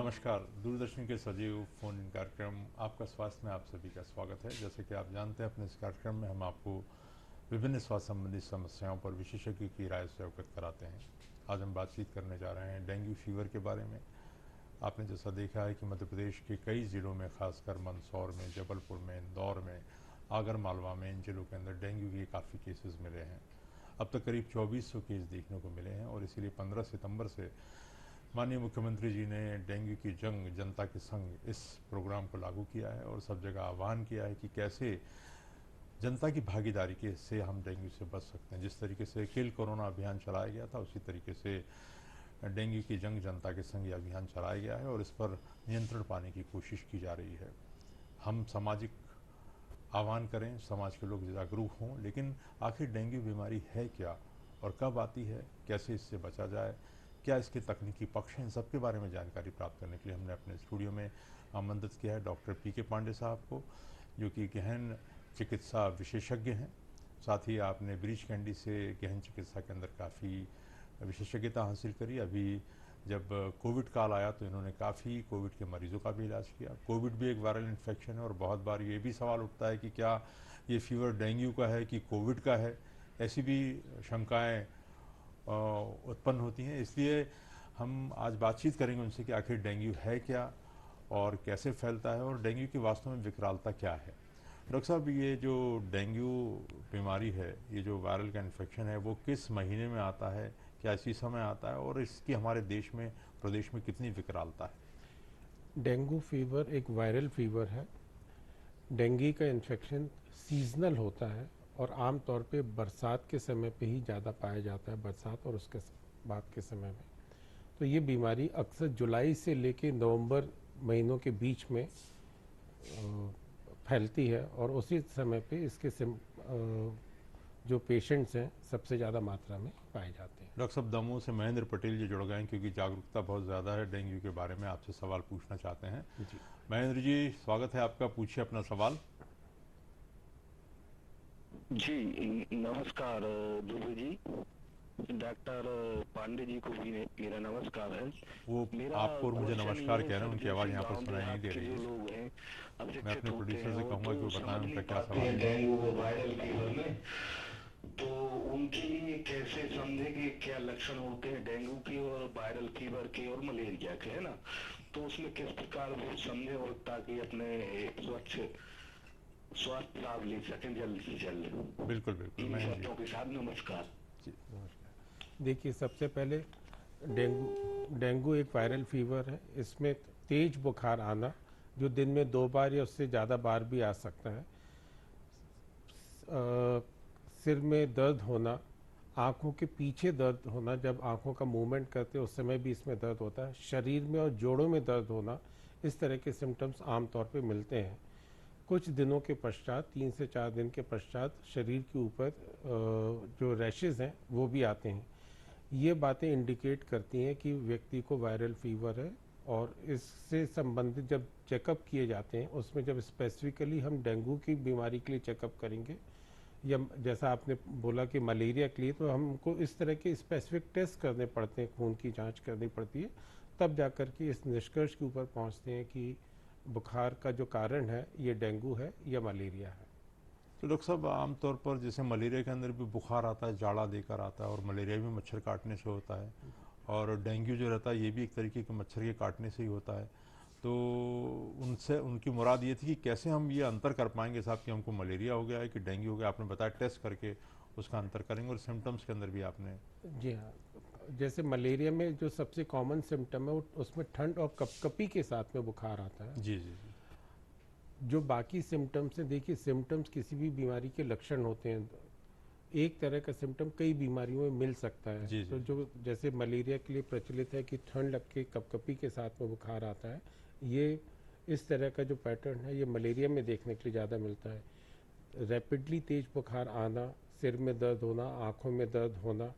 नमस्कार। दूरदर्शन के सजीव फ़ोन इन कार्यक्रम आपका स्वास्थ्य में आप सभी का स्वागत है। जैसे कि आप जानते हैं, अपने इस कार्यक्रम में हम आपको विभिन्न स्वास्थ्य संबंधी समस्याओं पर विशेषज्ञ की राय से अवगत कराते हैं। आज हम बातचीत करने जा रहे हैं डेंगू फीवर के बारे में। आपने जैसा देखा है कि मध्य प्रदेश के कई ज़िलों में, खासकर मंदसौर में, जबलपुर में, इंदौर में, आगर मालवा में, इन जिलों के अंदर डेंगू के काफ़ी केसेस मिले हैं। अब तक करीब 2400 केस देखने को मिले हैं और इसीलिए 15 सितंबर से माननीय मुख्यमंत्री जी ने डेंगू की जंग जनता के संग इस प्रोग्राम को लागू किया है और सब जगह आह्वान किया है कि कैसे जनता की भागीदारी के से हम डेंगू से बच सकते हैं। जिस तरीके से किल कोरोना अभियान चलाया गया था, उसी तरीके से डेंगू की जंग जनता के संग ये अभियान चलाया गया है और इस पर नियंत्रण पाने की कोशिश की जा रही है। हम सामाजिक आह्वान करें, समाज के लोग जागरूक हों, लेकिन आखिर डेंगू बीमारी है क्या और कब आती है, कैसे इससे बचा जाए, क्या इसके तकनीकी पक्ष हैं, इन सब के बारे में जानकारी प्राप्त करने के लिए हमने अपने स्टूडियो में आमंत्रित किया है डॉक्टर पीके पांडे साहब को, जो कि गहन चिकित्सा विशेषज्ञ हैं। साथ ही आपने ब्रीच कैंडी से गहन चिकित्सा के अंदर काफ़ी विशेषज्ञता हासिल करी। अभी जब कोविड काल आया तो इन्होंने काफ़ी कोविड के मरीजों का भी इलाज किया। कोविड भी एक वायरल इन्फेक्शन है और बहुत बार ये भी सवाल उठता है कि क्या ये फीवर डेंगू का है कि कोविड का है। ऐसी भी शंकाएं उत्पन्न होती हैं। इसलिए हम आज बातचीत करेंगे उनसे कि आखिर डेंगू है क्या और कैसे फैलता है और डेंगू की वास्तव में विकरालता क्या है। डॉक्टर साहब, ये जो डेंगू बीमारी है, ये जो वायरल का इन्फेक्शन है, वो किस महीने में आता है, क्या इसी समय आता है और इसकी हमारे देश में, प्रदेश में कितनी विकरालता है? डेंगू फीवर एक वायरल फीवर है। डेंगू का इन्फेक्शन सीजनल होता है और आम तौर पे बरसात के समय पे ही ज़्यादा पाया जाता है, बरसात और उसके बाद के समय में। तो ये बीमारी अक्सर जुलाई से लेके नवंबर महीनों के बीच में फैलती है और उसी समय पे इसके जो पेशेंट्स हैं सबसे ज़्यादा मात्रा में पाए जाते हैं। डॉक्टर साहब, दमोह से महेंद्र पटेल जी जुड़ गए हैं क्योंकि जागरूकता बहुत ज़्यादा है डेंगू के बारे में, आपसे सवाल पूछना चाहते हैं। जी महेंद्र जी, स्वागत है आपका, पूछिए अपना सवाल। जी नमस्कार दुबे जी। डॉक्टर पांडे जी को भी मेरा नमस्कार है। वो मेरा आपको और मुझे क्वेश्चन नमस्कार ये है कह रहे हैं, सर, उनकी आवाज़ जैसे यहाँ पर गांव सुनाई नहीं देहात दे के रही जो है। लोग हैं मैं अशिक्षित अपने होते प्रोड्यूसर हैं, से वो कहूँगा कि तो वो बताएं समझ उनका नहीं क्या पाते सवाल हैं है। डेंगू व वायरल फीवर में। तो उनके लिए कैसे समझे कि क्या लक्षण होते हैं डेंगू की और वायरल फीवर के और मलेरिया के, है ना? तो उसमें किस प्रकार वो समझे और ताकि अपने एक स्वच्छ स्वास्थ्य लाभ ले सकें जल्द से जल्द। बिल्कुल बिल्कुल इन महेंद्र जी। शर्तों के साथ नमस्कार। जी। नमस्कार। देखिए, सबसे पहले डेंगू डेंगू एक वायरल फीवर है। इसमें तेज बुखार आना जो दिन में 2 बार या उससे ज़्यादा बार भी आ सकता है। सिर में दर्द होना, आँखों के पीछे दर्द होना, जब आँखों का मूवमेंट करते हैं उस समय भी इसमें दर्द होता है। शरीर में और जोड़ों में दर्द होना, इस तरह के सिम्टम्स आमतौर पे मिलते हैं। कुछ दिनों के पश्चात, 3 से 4 दिन के पश्चात शरीर के ऊपर जो रैशेज़ हैं वो भी आते हैं। ये बातें इंडिकेट करती हैं कि व्यक्ति को वायरल फीवर है और इससे संबंधित जब चेकअप किए जाते हैं उसमें जब स्पेसिफिकली हम डेंगू की बीमारी के लिए चेकअप करेंगे या जैसा आपने बोला कि मलेरिया के लिए, तो हमको इस तरह के स्पेसिफिक टेस्ट करने पड़ते हैं, खून की जांच करनी पड़ती है, तब जाकर के इस निष्कर्ष के ऊपर पहुंचते हैं कि बुखार का जो कारण है ये डेंगू है या मलेरिया है। तो डॉक्टर साहब, आमतौर पर जैसे मलेरिया के अंदर भी बुखार आता है, जाड़ा देकर आता है, और मलेरिया भी मच्छर काटने से होता है, और डेंगू जो रहता है ये भी एक तरीके के मच्छर के काटने से ही होता है। तो उनसे उनकी मुराद ये थी कि कैसे हम ये अंतर कर पाएंगे साहब कि हमको मलेरिया हो गया है कि डेंगू हो गया। आपने बताया टेस्ट करके उसका अंतर करेंगे, और सिम्टम्स के अंदर भी आपने। जी हाँ, जैसे मलेरिया में जो सबसे कॉमन सिम्टम है वो उसमें ठंड और कपकपी के साथ में बुखार आता है। जी जी जी। जो बाकी सिम्टम्स हैं, देखिए सिम्टम्स किसी भी बीमारी के लक्षण होते हैं। एक तरह का सिम्टम कई बीमारियों में मिल सकता है। जी जी तो जी। जो जैसे मलेरिया के लिए प्रचलित है कि ठंड लग के कपकपी के साथ में बुखार आता है, ये इस तरह का जो पैटर्न है ये मलेरिया में देखने के लिए ज़्यादा मिलता है। रैपिडली तेज बुखार आना, सिर में दर्द होना, आँखों में दर्द होना,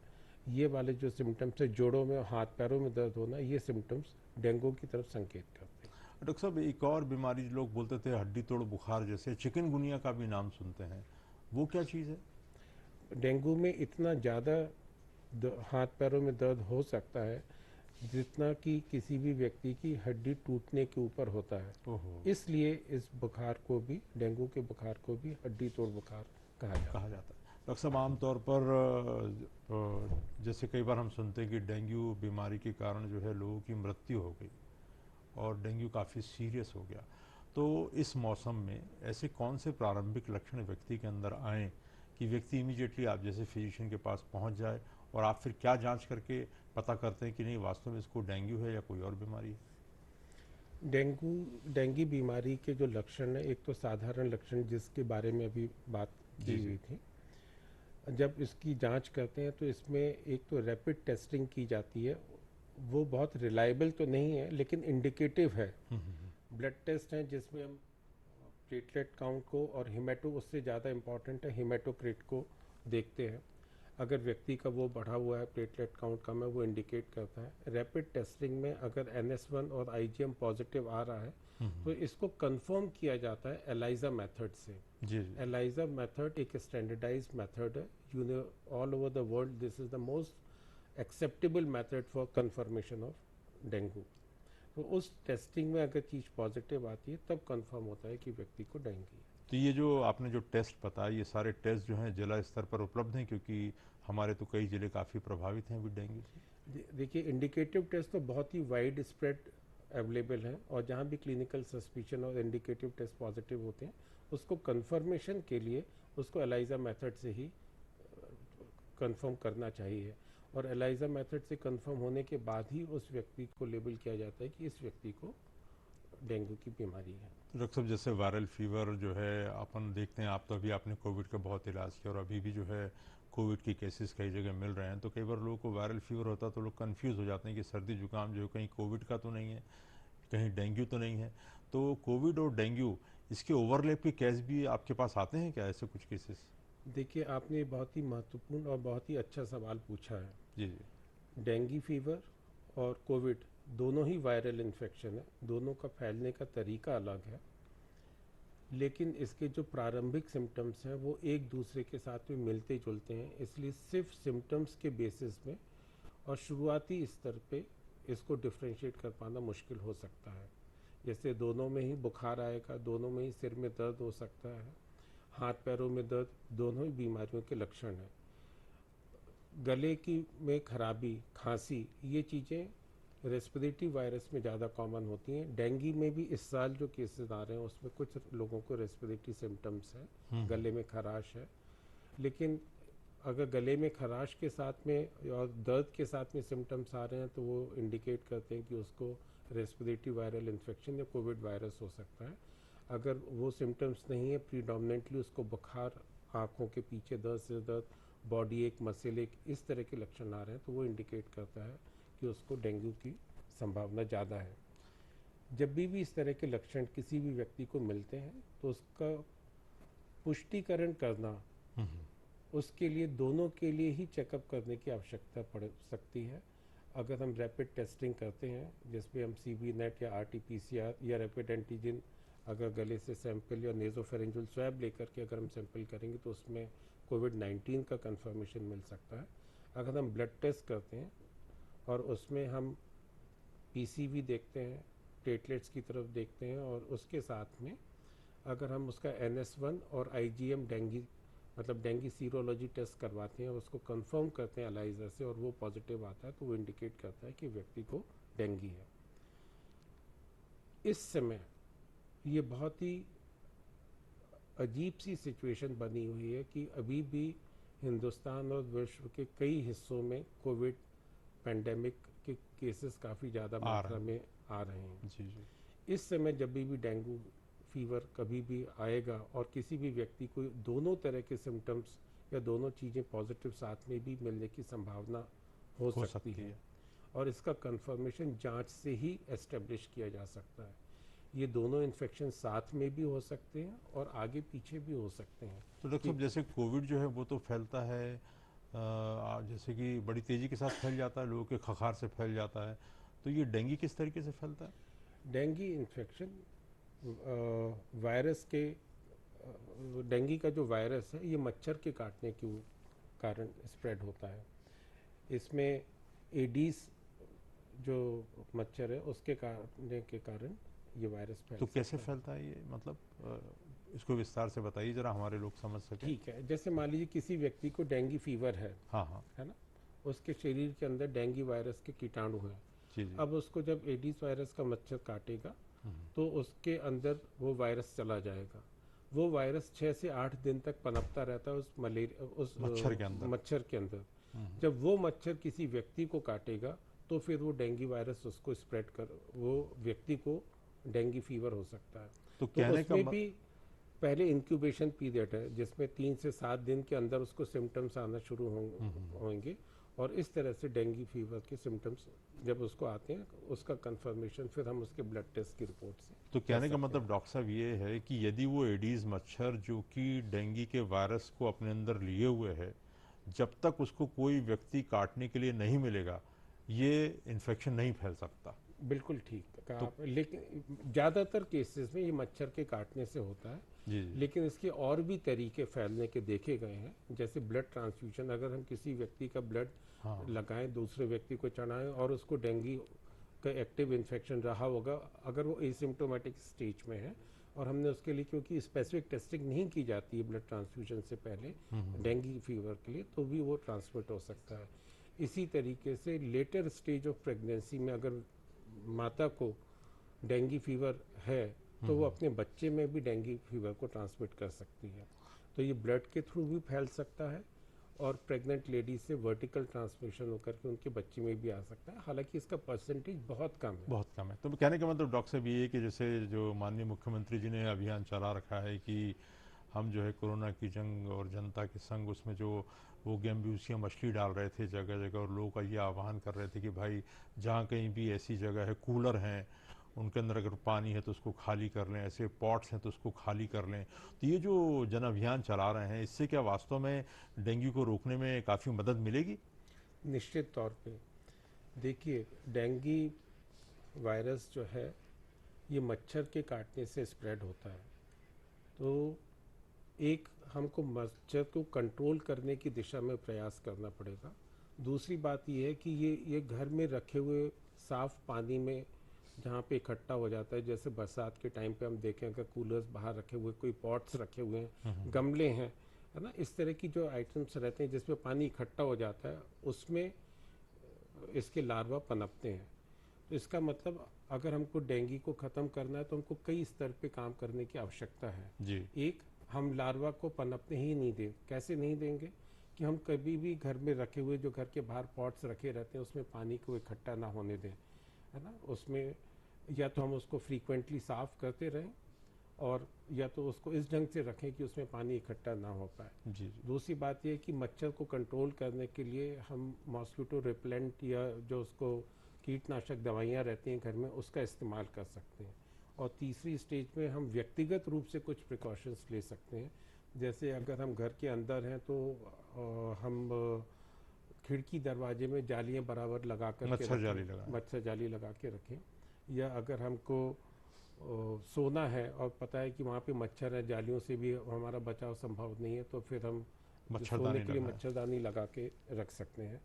ये वाले जो सिम्टम्स है, जोड़ों में हाथ पैरों में दर्द होना, ये सिम्टम्स डेंगू की तरफ संकेत करते हैं। डॉक्टर साहब, एक और बीमारी लोग बोलते थे हड्डी तोड़ बुखार, जैसे चिकनगुनिया का भी नाम सुनते हैं, वो क्या चीज़ है? डेंगू में इतना ज़्यादा हाथ पैरों में दर्द हो सकता है जितना कि किसी भी व्यक्ति की हड्डी टूटने के ऊपर होता है। ओहो, इसलिए इस बुखार को भी, डेंगू के बुखार को भी हड्डी तोड़ बुखार कहा जाता है। जाता है। डॉक्टर साहब, आमतौर पर जैसे कई बार हम सुनते हैं कि डेंगू बीमारी के कारण जो है लोगों की मृत्यु हो गई और डेंगू काफ़ी सीरियस हो गया। तो इस मौसम में ऐसे कौन से प्रारंभिक लक्षण व्यक्ति के अंदर आएँ कि व्यक्ति इमीडिएटली आप जैसे फिजिशियन के पास पहुंच जाए, और आप फिर क्या जांच करके पता करते हैं कि नहीं वास्तव में इसको डेंगू है या कोई और बीमारी है? डेंगू बीमारी के जो लक्षण है, एक तो साधारण लक्षण जिसके बारे में अभी बात जी की जी। हुई थी, जब इसकी जांच करते हैं तो इसमें एक तो रैपिड टेस्टिंग की जाती है। वो बहुत रिलायबल तो नहीं है लेकिन इंडिकेटिव है। ब्लड टेस्ट हैं जिसमें हम प्लेटलेट काउंट को और हीमेटो, उससे ज़्यादा इम्पॉर्टेंट है हीमेटोक्रिट को देखते हैं। अगर व्यक्ति का वो बढ़ा हुआ है, प्लेटलेट काउंट कम है, वो इंडिकेट करता है। रैपिड टेस्टिंग में अगर NS1 और IgM पॉजिटिव आ रहा है तो इसको कंफर्म किया जाता है एलाइजा मेथड से। जी जी। एलाइजा मेथड एक स्टैंडर्डाइज्ड मेथड है, you know all over the world this is the most acceptable method for confirmation of dengue. तो उस टेस्टिंग में अगर चीज़ पॉजिटिव आती है तब कंफर्म होता है कि व्यक्ति को डेंगू है। तो ये जो आपने जो टेस्ट बताया, ये सारे टेस्ट जो हैं जिला स्तर पर उपलब्ध हैं, क्योंकि हमारे तो कई जिले काफ़ी प्रभावित हैं अभी डेंगू से। देखिए, इंडिकेटिव टेस्ट तो बहुत ही वाइड स्प्रेड अवेलेबल है, और जहाँ भी क्लिनिकल सस्पिशन और इंडिकेटिव टेस्ट पॉजिटिव होते हैं उसको कंफर्मेशन के लिए उसको एलाइजा मेथड से ही कंफर्म करना चाहिए, और एलाइजा मेथड से कंफर्म होने के बाद ही उस व्यक्ति को लेबल किया जाता है कि इस व्यक्ति को डेंगू की बीमारी है। तो डॉक्टर साहब, जैसे वायरल फीवर जो है अपन देखते हैं, आप तो अभी आपने कोविड का बहुत इलाज किया और अभी भी जो है कोविड के केसेस कई जगह मिल रहे हैं, तो कई बार लोगों को वायरल फीवर होता है तो लोग कंफ्यूज हो जाते हैं कि सर्दी जुकाम जो है कहीं कोविड का तो नहीं है, कहीं डेंगू तो नहीं है। तो कोविड और डेंगू, इसके ओवरलैप के केस भी आपके पास आते हैं क्या, ऐसे कुछ केसेस? देखिए, आपने बहुत ही महत्वपूर्ण और बहुत ही अच्छा सवाल पूछा है। जी जी। डेंगू फीवर और कोविड दोनों ही वायरल इन्फेक्शन है, दोनों का फैलने का तरीका अलग है, लेकिन इसके जो प्रारंभिक सिम्टम्स हैं वो एक दूसरे के साथ में मिलते जुलते हैं। इसलिए सिर्फ सिम्टम्स के बेसिस में और शुरुआती स्तर पे इसको डिफ्रेंशिएट कर पाना मुश्किल हो सकता है। जैसे दोनों में ही बुखार आएगा, दोनों में ही सिर में दर्द हो सकता है, हाथ पैरों में दर्द, दोनों ही बीमारियों के लक्षण हैं। गले की में खराबी, खांसी, ये चीज़ें रेस्पिरेटरी वायरस में ज़्यादा कॉमन होती हैं। डेंगू में भी इस साल जो केसेस आ रहे हैं उसमें कुछ लोगों को रेस्पिरेटरी सिम्टम्स हैं, गले में खराश है। लेकिन अगर गले में खराश के साथ में और दर्द के साथ में सिम्टम्स आ रहे हैं तो वो इंडिकेट करते हैं कि उसको रेस्पिरेटरी वायरल इन्फेक्शन या कोविड वायरस हो सकता है। अगर वो सिम्टम्स नहीं है, प्रीडोमिनेंटली उसको बुखार, आँखों के पीछे दर्द, सिर दर्द, बॉडी एक, मसल एक, इस तरह के लक्षण आ रहे हैं तो वो इंडिकेट करता है कि उसको डेंगू की संभावना ज़्यादा है। जब भी इस तरह के लक्षण किसी भी व्यक्ति को मिलते हैं तो उसका पुष्टिकरण करना, उसके लिए दोनों के लिए ही चेकअप करने की आवश्यकता पड़ सकती है। अगर हम रैपिड टेस्टिंग करते हैं जिसमें हम CB नेट या RT-PCR या रैपिड एंटीजन, अगर गले से सैंपल या नेजोफेरेंजियल स्वैब लेकर के अगर हम सैंपल करेंगे तो उसमें कोविड-19 का कंफर्मेशन मिल सकता है। अगर हम ब्लड टेस्ट करते हैं और उसमें हम PCV देखते हैं, प्लेटलेट्स की तरफ देखते हैं, और उसके साथ में अगर हम उसका NS1 और IgM डेंगू मतलब डेंगू सीरोलॉजी टेस्ट करवाते हैं और उसको कंफर्म करते हैं एलाइजा से और वो पॉजिटिव आता है तो वो इंडिकेट करता है कि व्यक्ति को डेंगू है। इस समय ये बहुत ही अजीब सी सिचुएशन बनी हुई है कि अभी भी हिंदुस्तान और विश्व के कई हिस्सों में कोविड पेंडेमिक के केसेस काफ़ी ज़्यादा मात्रा में आ रहे हैं। जी जी। इस समय जब भी डेंगू फीवर कभी भी आएगा और किसी भी व्यक्ति को दोनों तरह के सिम्टम्स या दोनों चीज़ें पॉजिटिव साथ में भी मिलने की संभावना हो सकती है, और इसका कंफर्मेशन जांच से ही एस्टेब्लिश किया जा सकता है। ये दोनों इन्फेक्शन साथ में भी हो सकते हैं और आगे पीछे भी हो सकते हैं। तो डॉक्टर साहब, जैसे कोविड जो है वो तो फैलता है जैसे कि बड़ी तेज़ी के साथ फैल जाता है, लोगों के खखार से फैल जाता है, तो ये डेंगू किस तरीके से फैलता है? डेंगू इन्फेक्शन वायरस के, डेंगू का जो वायरस है ये मच्छर के काटने के कारण स्प्रेड होता है। इसमें एडीज जो मच्छर है उसके काटने के कारण ये वायरस फैल तो कैसे सकता है। फैलता है ये, मतलब इसको विस्तार से बताइए जरा, हमारे लोग समझ सकें। ठीक है, जैसे मान लीजिए किसी व्यक्ति को डेंगू फीवर हाँ हाँ। है ना, उसके शरीर के अंदर डेंगू वायरस के कीटाणु हैं। जी जी। अब उसको जब एडिस वायरस का मच्छर काटेगा हम्म, तो उसके अंदर वो वायरस चला जाएगा। वो वायरस 6 से 8 दिन तक पनपता रहता है उस मलेरिया उस मच्छर के अंदर। मच्छर के अंदर। हम्म, जब वो मच्छर किसी व्यक्ति को काटेगा तो फिर वो डेंगू वायरस उसको स्प्रेड कर वो व्यक्ति को डेंगू फीवर हो सकता है। तो तो कहने का उसमें भी पहले इंक्यूबेशन पीरियड है जिसमें 3 से 7 दिन के अंदर उसको सिम्टम्स आना शुरू होंगे और इस तरह से डेंगू फीवर के सिम्टम्स जब उसको आते हैं उसका कंफर्मेशन फिर हम उसके ब्लड टेस्ट की रिपोर्ट से तो कर कहने का सकते मतलब हैं। डॉक्टर साहब ये है कि यदि वो एडीज मच्छर जो कि डेंगू के वायरस को अपने अंदर लिए हुए है, जब तक उसको कोई व्यक्ति काटने के लिए नहीं मिलेगा, ये इन्फेक्शन नहीं फैल सकता। बिल्कुल ठीक कहा तो आपने, लेकिन ज़्यादातर केसेस में ये मच्छर के काटने से होता है। जी जी। लेकिन इसके और भी तरीके फैलने के देखे गए हैं, जैसे ब्लड ट्रांसफ्यूजन। अगर हम किसी व्यक्ति का ब्लड हाँ लगाएं, दूसरे व्यक्ति को चढ़ाएं और उसको डेंगू का एक्टिव इन्फेक्शन रहा होगा, अगर वो एसिम्प्टोमेटिक स्टेज में है और हमने उसके लिए, क्योंकि स्पेसिफिक टेस्टिंग नहीं की जाती है ब्लड ट्रांसफ्यूजन से पहले डेंगू फीवर के लिए, तो भी वो ट्रांसमिट हो सकता है। इसी तरीके से लेटर स्टेज ऑफ प्रेगनेंसी में अगर माता को डेंगू फीवर है तो वो अपने बच्चे में भी डेंगू फीवर को ट्रांसमिट कर सकती है। तो ये ब्लड के थ्रू भी फैल सकता है और प्रेग्नेंट लेडी से वर्टिकल ट्रांसमिशन होकर के उनके बच्चे में भी आ सकता है। हालांकि इसका परसेंटेज बहुत कम है। बहुत कम है। तो कहने का मतलब डॉक्टर साहब ये है कि जैसे जो माननीय मुख्यमंत्री जी ने अभियान चला रखा है कि हम जो है कोरोना की जंग और जनता के संग, उसमें जो वो गैम्ब्यूसिया मछली डाल रहे थे जगह जगह और लोगों का ये आह्वान कर रहे थे कि भाई जहाँ कहीं भी ऐसी जगह है, कूलर हैं, उनके अंदर अगर पानी है तो उसको खाली कर लें, ऐसे पॉट्स हैं तो उसको खाली कर लें। तो ये जो जन अभियान चला रहे हैं, इससे क्या वास्तव में डेंगू को रोकने में काफ़ी मदद मिलेगी? निश्चित तौर पे देखिए, डेंगू वायरस जो है ये मच्छर के काटने से स्प्रेड होता है। तो एक हमको मच्छर को कंट्रोल करने की दिशा में प्रयास करना पड़ेगा। दूसरी बात ये है कि ये घर में रखे हुए साफ पानी में जहाँ पे इकट्ठा हो जाता है, जैसे बरसात के टाइम पे हम देखें अगर कूलर्स बाहर रखे हुए, कोई पॉट्स रखे हुए हैं, गमले हैं, है ना, इस तरह की जो आइटम्स रहते हैं जिसमें पानी इकट्ठा हो जाता है, उसमें इसके लार्वा पनपते हैं। तो इसका मतलब अगर हमको डेंगू को ख़त्म करना है तो हमको कई स्तर पे काम करने की आवश्यकता है। जी। एक, हम लार्वा को पनपने ही नहीं दें। कैसे नहीं देंगे कि हम कभी भी घर में रखे हुए जो घर के बाहर पॉट्स रखे रहते हैं उसमें पानी को इकट्ठा ना होने दें, है ना। उसमें या तो हम उसको फ्रीक्वेंटली साफ़ करते रहें और या तो उसको इस ढंग से रखें कि उसमें पानी इकट्ठा ना हो पाए। जी जी। दूसरी बात यह कि मच्छर को कंट्रोल करने के लिए हम मॉस्किटो रिपेलेंट या जो उसको कीटनाशक दवाइयाँ रहती हैं घर में, उसका इस्तेमाल कर सकते हैं। और तीसरी स्टेज में हम व्यक्तिगत रूप से कुछ प्रिकॉशंस ले सकते हैं। जैसे अगर हम घर के अंदर हैं तो हम खिड़की दरवाजे में जालियाँ बराबर लगा कर के मच्छर जाली रखें, लगाएं। मच्छर जाली लगा के रखें। या अगर हमको सोना है और पता है कि वहाँ पे मच्छर है, जालियों से भी हमारा बचाव संभव नहीं है, तो फिर हम सोने मच्छरदानी के लिए लगाएं। मच्छरदानी लगा के रख सकते हैं।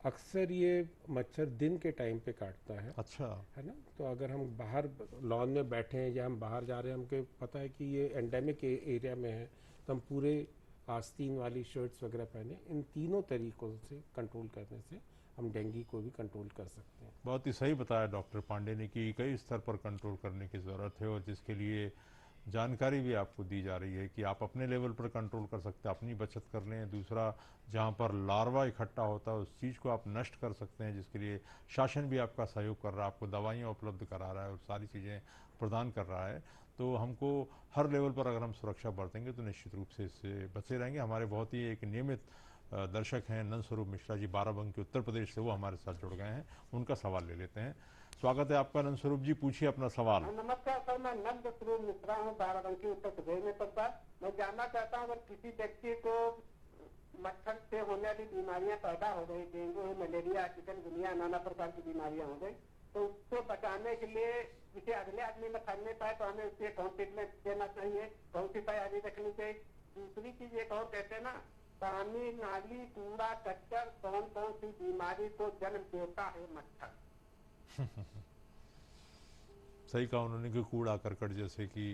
अक्सर ये मच्छर दिन के टाइम पे काटता अच्छा। है ना। तो अगर हम बाहर लॉन में बैठे हैं या हम बाहर जा रहे हैं, हमको पता है कि ये एंडेमिक एरिया में है, तो हम पूरे आस्तीन वाली शर्ट्स वगैरह पहने। इन तीनों तरीकों से कंट्रोल करने से हम डेंगू को भी कंट्रोल कर सकते हैं। बहुत ही सही बताया डॉक्टर पांडे ने कि कई स्तर पर कंट्रोल करने की ज़रूरत है और जिसके लिए जानकारी भी आपको दी जा रही है कि आप अपने लेवल पर कंट्रोल कर सकते हैं, अपनी बचत कर लें। दूसरा, जहाँ पर लार्वा इकट्ठा होता है उस चीज़ को आप नष्ट कर सकते हैं, जिसके लिए शासन भी आपका सहयोग कर रहा है, आपको दवाइयाँ उपलब्ध करा रहा है और सारी चीज़ें प्रदान कर रहा है। तो हमको हर लेवल पर अगर हम सुरक्षा बरतेंगे तो निश्चित रूप से इससे बचे रहेंगे। हमारे बहुत ही एक नियमित दर्शक हैं नंद स्वरूप मिश्रा जी, बाराबंकी उत्तर प्रदेश से, वो हमारे साथ जुड़ गए हैं। उनका सवाल ले लेते हैं। स्वागत है आपका नंद स्वरूप जी, पूछिए अपना सवाल। नमस्कार सर, मैं नंद स्वरूप मिश्रा हूँ, बाराबंकी उत्तर प्रदेश में। सर, मैं जानना चाहता हूँ अगर किसी व्यक्ति को मच्छर से होने वाली बीमारियां पैदा हो गई, डेंगू, मलेरिया, चिकनगुनिया, नाना प्रकार की बीमारियां हो गई, तो उसको बचाने के लिए किसी अगले आदमी में फैलने पाए तो हमें उससे कौन ट्रीटमेंट देना चाहिए, कौन सी तैयारी रखनी चाहिए। दूसरी चीज एक और कहते हैं ना, पानी, नाली, कूड़ा, कचर, कौन कौन सी बीमारी को जन्म देता है मच्छर, सही कहा उन्होंने कि कूड़ा करकट जैसे कि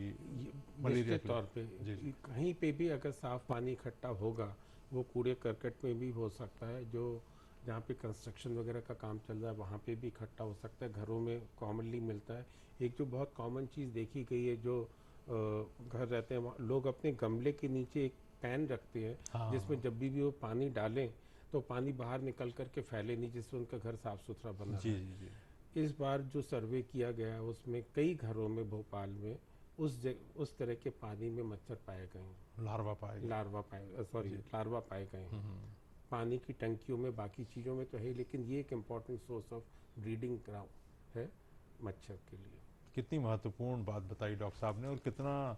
मलेरिया निश्चित तौर पे जी जी कहीं पे भी अगर साफ पानी इकट्ठा होगा वो कूड़े करकट में भी हो सकता है, जो जहाँ पे कंस्ट्रक्शन वगैरह का काम चल रहा है वहाँ पे भी इकट्ठा हो सकता है, घरों में कॉमनली मिलता है। एक जो बहुत कॉमन चीज़ देखी गई है, जो घर रहते हैं लोग अपने गमले के नीचे एक पैन रखते हैं हाँ जिसमें जब भी वो पानी डालें तो पानी बाहर निकल करके फैले नहीं, जिससे उनका घर साफ सुथरा बना जी रहे। जी जी इस बार जो सर्वे किया गया उसमें कई घरों में भोपाल में उस तरह के पानी में मच्छर पाए गए हैं, लार्वा पाएगा लार्वा पाए गए हैं। पानी की टंकियों में, बाकी चीज़ों में तो है, लेकिन ये एक important source of breeding ground है मच्छर के लिए। कितनी महत्वपूर्ण बात बताई डॉक्टर साहब ने, और कितना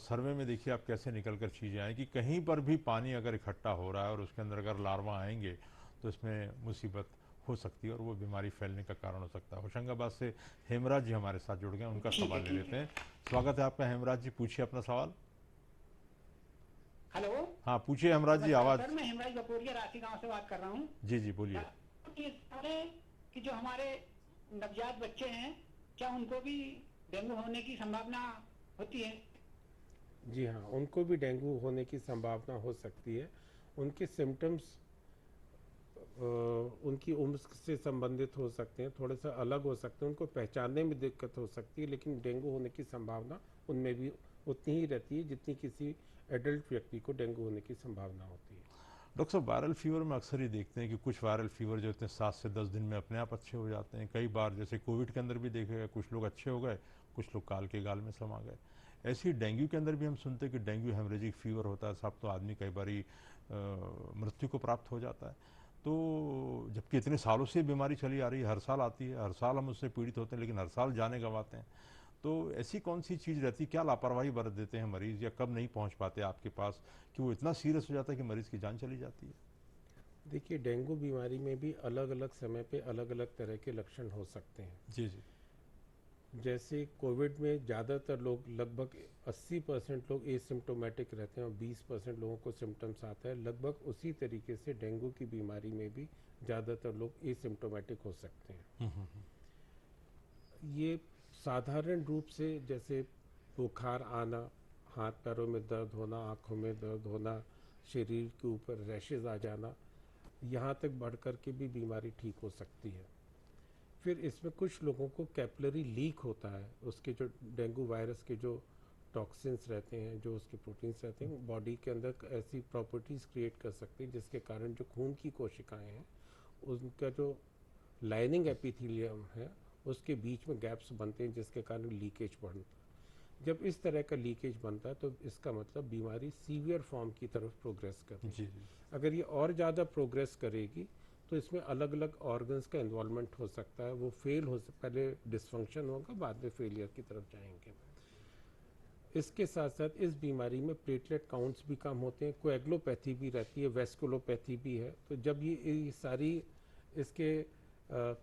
सर्वे में देखिए आप कैसे निकल कर चीज़ें आए कि कहीं पर भी पानी अगर इकट्ठा हो रहा है और उसके अंदर अगर लार्वा आएंगे तो इसमें मुसीबत हो सकती है और वो बीमारी फैलने का कारण हो सकता है। होशंगाबाद से हेमराज जी हमारे साथ जुड़ गए, उनका सवाल ले लेते हैं। स्वागत है आपका हेमराज जी, पूछिए अपना सवाल। हेलो, हाँ पूछिए हेमराज जी, आवाज़। सर मैं हेमराज बपोरिया राशि गांव से बात कर रहा हूँ। जी जी बोलिए। कि जो हमारे नवजात बच्चे हैं क्या उनको भी डेंगू होने की संभावना होती है? जी हाँ, उनको भी डेंगू होने की संभावना हो सकती है। उनके सिम्टम्स उनकी उम्र से संबंधित हो सकते हैं, थोड़े सा अलग हो सकते हैं, उनको पहचानने में दिक्कत हो सकती है, लेकिन डेंगू होने की संभावना उनमें भी उतनी ही रहती है जितनी किसी एडल्ट व्यक्ति को डेंगू होने की संभावना होती है। डॉक्टर साहब, वायरल फीवर में अक्सर ही देखते हैं कि कुछ वायरल फीवर जो होते हैं 7 से 10 दिन में अपने आप अच्छे हो जाते हैं। कई बार जैसे कोविड के अंदर भी देखे गए, कुछ लोग अच्छे हो गए, कुछ लोग काल के गाल में समा गए। ऐसे ही डेंगू के अंदर भी हम सुनते हैं कि डेंगू हेमरेजिक फीवर होता है साहब, तो आदमी कई बारी मृत्यु को प्राप्त हो जाता है। तो जबकि इतने सालों से बीमारी चली आ रही है, हर साल आती है, हर साल हम उससे पीड़ित होते हैं, लेकिन हर साल जाने गंवाते हैं। तो ऐसी कौन सी चीज़ रहती है, क्या लापरवाही बरत देते हैं मरीज़, या कब नहीं पहुंच पाते आपके पास कि वो इतना सीरियस हो जाता है कि मरीज़ की जान चली जाती है? देखिए, डेंगू बीमारी में भी अलग अलग समय पे अलग अलग तरह के लक्षण हो सकते हैं। जी जी जैसे कोविड में ज़्यादातर लोग, लगभग 80% लोग एसिम्टोमेटिक रहते हैं और 20% लोगों को सिम्टम्स आता है। लगभग उसी तरीके से डेंगू की बीमारी में भी ज़्यादातर लोग एसिम्टोमेटिक हो सकते हैं। ये साधारण रूप से जैसे बुखार आना, हाथ पैरों में दर्द होना, आँखों में दर्द होना, शरीर के ऊपर रैशेज आ जाना, यहाँ तक बढ़ कर के भी बीमारी ठीक हो सकती है। फिर इसमें कुछ लोगों को कैपिलरी लीक होता है, उसके जो डेंगू वायरस के जो टॉक्सिन्स रहते हैं, जो उसके प्रोटीन्स रहते हैं, बॉडी के अंदर ऐसी प्रॉपर्टीज़ क्रिएट कर सकते हैं जिसके कारण जो खून की कोशिकाएं हैं उनका जो लाइनिंग एपिथेलियम है उसके बीच में गैप्स बनते हैं, जिसके कारण लीकेज बनता है। जब इस तरह का लीकेज बनता है तो इसका मतलब बीमारी सीवियर फॉर्म की तरफ प्रोग्रेस कर रही है। जी जी अगर ये और ज़्यादा प्रोग्रेस करेगी तो इसमें अलग अलग ऑर्गन्स का इन्वॉल्वमेंट हो सकता है, वो पहले डिसफंक्शन होगा, बाद में फेलियर की तरफ जाएंगे। इसके साथ साथ इस बीमारी में प्लेटलेट काउंट्स भी कम होते हैं, कोएगुलोपैथी भी रहती है, वेस्कुलोपैथी भी है। तो जब ये सारी इसके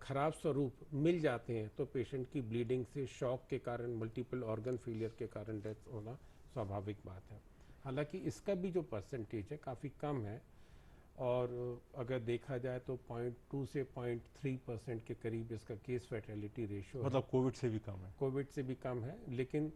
खराब स्वरूप मिल जाते हैं तो पेशेंट की ब्लीडिंग से, शॉक के कारण, मल्टीपल ऑर्गन फेलियर के कारण डेथ होना स्वाभाविक बात है। हालांकि इसका भी जो परसेंटेज है काफ़ी कम है, और अगर देखा जाए तो 0.2 से 0.3% के करीब इसका केस फैटेलिटी रेशियो है। मतलब कोविड से भी कम है? कोविड से भी कम है, लेकिन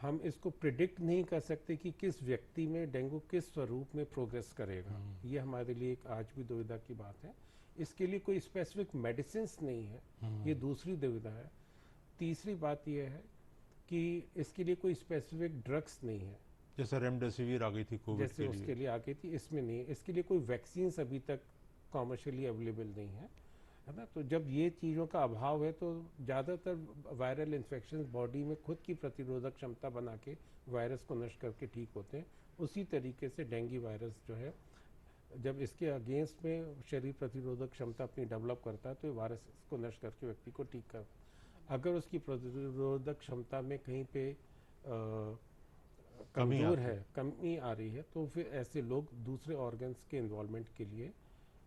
हम इसको प्रिडिक्ट नहीं कर सकते कि किस व्यक्ति में डेंगू किस स्वरूप में प्रोग्रेस करेगा। ये हमारे लिए एक आज भी दुविधा की बात है। इसके लिए कोई स्पेसिफिक मेडिसिन्स नहीं है, ये दूसरी दुविधा है। तीसरी बात यह है कि इसके लिए कोई स्पेसिफिक ड्रग्स नहीं है, जैसे रेमडेसिविर आ गई थी कोविड जैसे उसके लिए आ गई थी, इसमें नहीं है। इसके लिए कोई वैक्सीन्स अभी तक कॉमर्शियली अवेलेबल नहीं है ना। तो जब ये चीज़ों का अभाव है तो ज़्यादातर वायरल इन्फेक्शन बॉडी में खुद की प्रतिरोधक क्षमता बना के वायरस को नष्ट करके ठीक होते हैं। उसी तरीके से डेंगू वायरस जो है, जब इसके अगेंस्ट में शरीर प्रतिरोधक क्षमता अपनी डेवलप करता है तो ये वायरस को नष्ट करके व्यक्ति को ठीक करता है। अगर उसकी प्रतिरोधक क्षमता में कहीं पे कमजोर है, कमी आ रही है, तो फिर ऐसे लोग दूसरे ऑर्गन्स के इन्वॉल्वमेंट के लिए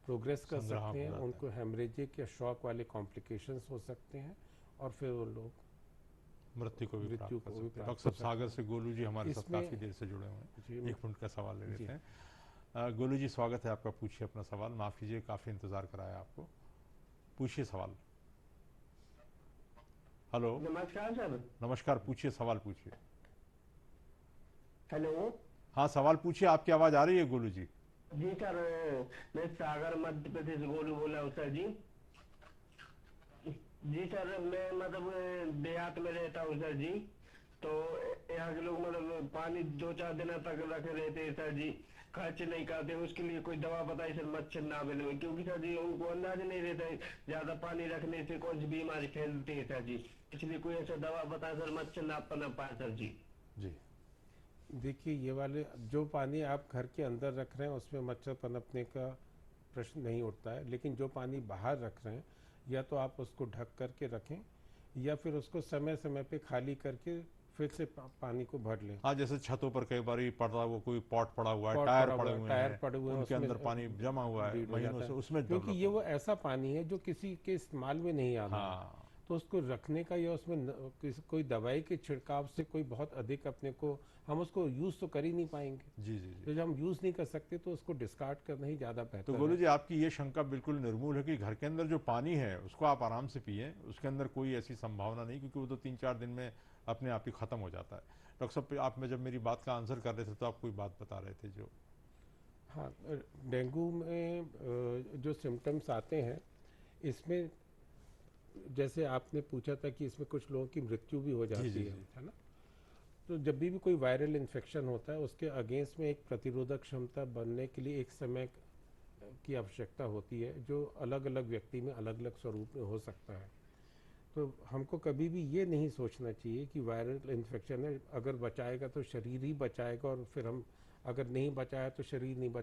प्रोग्रेस कर सकते हैं, उनको हेमरेजिक या शॉक वाले कॉम्प्लिकेशंस हो सकते हैं और फिर वो लोग मृत्यु को भी प्राप्त कर सकते हैं। डॉक्टर साहब, सागर से गोलू जी हमारे साथ काफ़ी देर से जुड़े हुए हैं, 1 मिनट का सवाल ले लेते हैं। गोलू जी स्वागत है आपका, पूछिए अपना सवाल। माफ़ कीजिए, काफ़ी इंतज़ार कराया आपको, पूछिए सवाल। हेलो। नमस्कार सर। नमस्कार, पूछिए, सवाल पूछिए। हेलो। हाँ, सवाल पूछिए, आपकी आवाज़ आ रही है गोलू जी। जी सर, मैं सागर मध्य प्रदेश गोलू बोला हूँ सर जी। जी सर, मैं मतलब देहात में रहता हूँ सर जी। तो यहाँ के लोग मतलब पानी 2-4 दिन तक रखे रहते हैं सर जी, खर्च नहीं करते। उसके लिए कोई दवा बताइए सर, मच्छर ना बने, क्योंकि सर जी उनको अंदाज नहीं रहता है ज्यादा पानी रखने से कौन सी बीमारी फैलती है सर जी। इसलिए कोई ऐसा दवा बताए सर, मच्छर ना पनप पाए सर जी। जी। देखिए, ये वाले जो पानी आप घर के अंदर रख रहे हैं उसमें मच्छर पनपने का प्रश्न नहीं उठता है, लेकिन जो पानी बाहर रख रहे हैं या तो आप उसको ढक करके रखें या फिर उसको समय समय पे खाली करके फिर से पानी को भर लें। हाँ, जैसे छतों पर कई बार पड़ा हुआ, कोई पॉट पड़ा हुआ है, पॉट टायर पड़ा पड़े हुआ है, हुए टायर हैं, पड़े हुए हैं, उनके उसमें अंदर पानी जमा हुआ है ब्रीड हो महीनों जाता से, है, उसमें क्योंकि डेवलप ये वो होगा। ऐसा पानी है जो किसी के इस्तेमाल में नहीं आना है। हाँ। तो उसको रखने का या उसमें कोई दवाई के छिड़काव से कोई बहुत अधिक अपने को, हम उसको यूज़ तो कर ही नहीं पाएंगे। जी जी जी। तो जब हम यूज़ नहीं कर सकते तो उसको डिस्कार्ड करना ही ज़्यादा तो बेहतर गोलू है। जी, आपकी ये शंका बिल्कुल निर्मूल है कि घर के अंदर जो पानी है उसको आप आराम से पिए, उसके अंदर कोई ऐसी संभावना नहीं, क्योंकि वो तो 3-4 दिन में अपने आप ही ख़त्म हो जाता है। डॉक्टर साहब, आप में जब मेरी बात का आंसर कर रहे थे तो आप कोई बात बता रहे थे जो। हाँ, डेंगू में जो सिम्टम्स आते हैं, इसमें जैसे आपने पूछा था कि इसमें कुछ लोगों की मृत्यु भी हो जी जाती जी है जी। है ना? तो जब भी कोई वायरल इन्फेक्शन होता है उसके अगेंस्ट में एक प्रतिरोधक क्षमता बनने के लिए एक समय की आवश्यकता होती है, जो अलग अलग व्यक्ति में अलग अलग स्वरूप में हो सकता है। तो हमको कभी भी ये नहीं सोचना चाहिए कि वायरल इन्फेक्शन है, अगर बचाएगा तो शरीर ही बचाएगा, और फिर हम अगर नहीं बचाया तो शरीर नहीं बचा